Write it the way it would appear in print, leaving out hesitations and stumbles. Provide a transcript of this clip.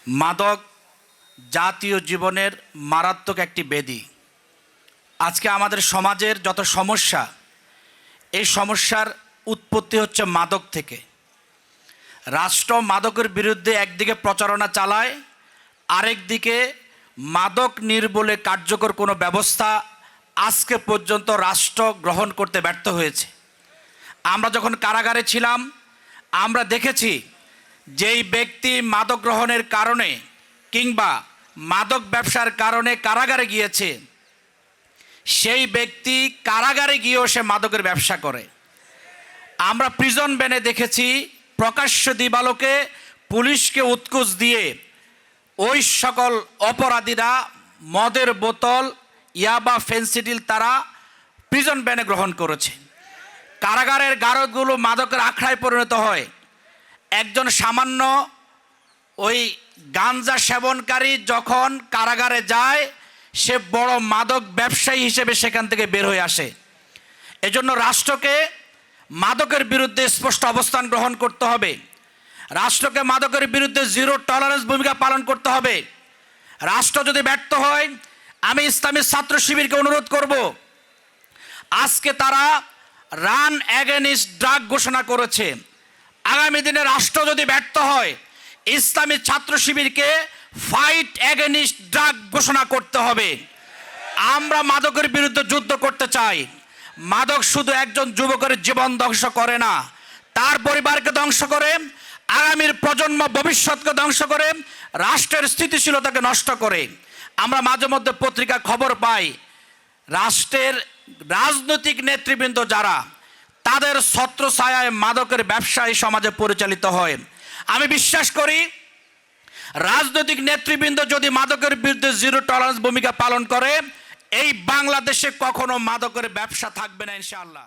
মাদক জাতীয় জীবনের মারাত্মক একটি ব্যাধি। আজকে আমাদের সমাজের যত সমস্যা, এই সমস্যার উৎপত্তি হচ্ছে মাদক থেকে। রাষ্ট্র মাদকের বিরুদ্ধে একদিকে প্রচারণা চালায়, আরেক দিকে মাদক নির্মূলে কার্যকর কোনো ব্যবস্থা আজকে পর্যন্ত রাষ্ট্র গ্রহণ করতে ব্যর্থ হয়েছে। আমরা যখন কারাগারে ছিলাম, আমরা দেখেছি যেই ব্যক্তি মাদক গ্রহণের কারণে কিংবা মাদক ব্যবসার কারণে কারাগারে গিয়েছে, সেই ব্যক্তি কারাগারে গিয়েও সে মাদকের ব্যবসা করে। আমরা প্রিজন ভ্যানে দেখেছি প্রকাশ্য দিবালোকে পুলিশকে উৎকোচ দিয়ে ওই সকল অপরাধীরা মদের বোতল, ইয়াবা, ফেন্সিডিল তারা প্রিজন ভ্যানে গ্রহণ করেছে। কারাগারের গারদগুলো মাদকের আখড়ায় পরিণত হয়। একজন সামান্য ওই গাঞ্জা সেবনকারী যখন কারাগারে যায়, সে বড় মাদক ব্যবসায়ী হিসেবে সেখান থেকে বের হয়ে আসে। এজন্য রাষ্ট্রকে মাদকের বিরুদ্ধে স্পষ্ট অবস্থান গ্রহণ করতে হবে। রাষ্ট্রকে মাদকের বিরুদ্ধে জিরো টলারেন্স ভূমিকা পালন করতে হবে। রাষ্ট্র যদি ব্যর্থ হয়, আমি ইসলামী ছাত্র শিবিরকে অনুরোধ করব, আজকে তারা রান অ্যাগেনিস্ট ড্রাগ ঘোষণা করেছে। আগামী দিনে রাষ্ট্র যদি ব্যর্থ হয়, ইসলামী ছাত্র শিবিরকে ফাইট অ্যাগেনিস্ট ড্রাগ ঘোষণা করতে হবে। আমরা মাদকের বিরুদ্ধে যুদ্ধ করতে চাই। মাদক শুধু একজন যুবকের জীবন ধ্বংস করে না, তার পরিবারকে ধ্বংস করে, আগামীর প্রজন্ম ভবিষ্যৎকে ধ্বংস করে, রাষ্ট্রের স্থিতিশীলতাকে নষ্ট করে। আমরা মাঝে মধ্যে পত্রিকা খবর পাই, রাষ্ট্রের রাজনৈতিক নেতৃবৃন্দ যারা, তাদের ছত্রছায়ায় মাদকের ব্যবসা এই সমাজে পরিচালিত হয়। আমি বিশ্বাস করি রাজনৈতিক নেতৃবৃন্দ যদি মাদকের বিরুদ্ধে জিরো টলারেন্স ভূমিকা পালন করে, এই বাংলাদেশে কখনো মাদকের ব্যবসা থাকবে না ইনশাআল্লাহ।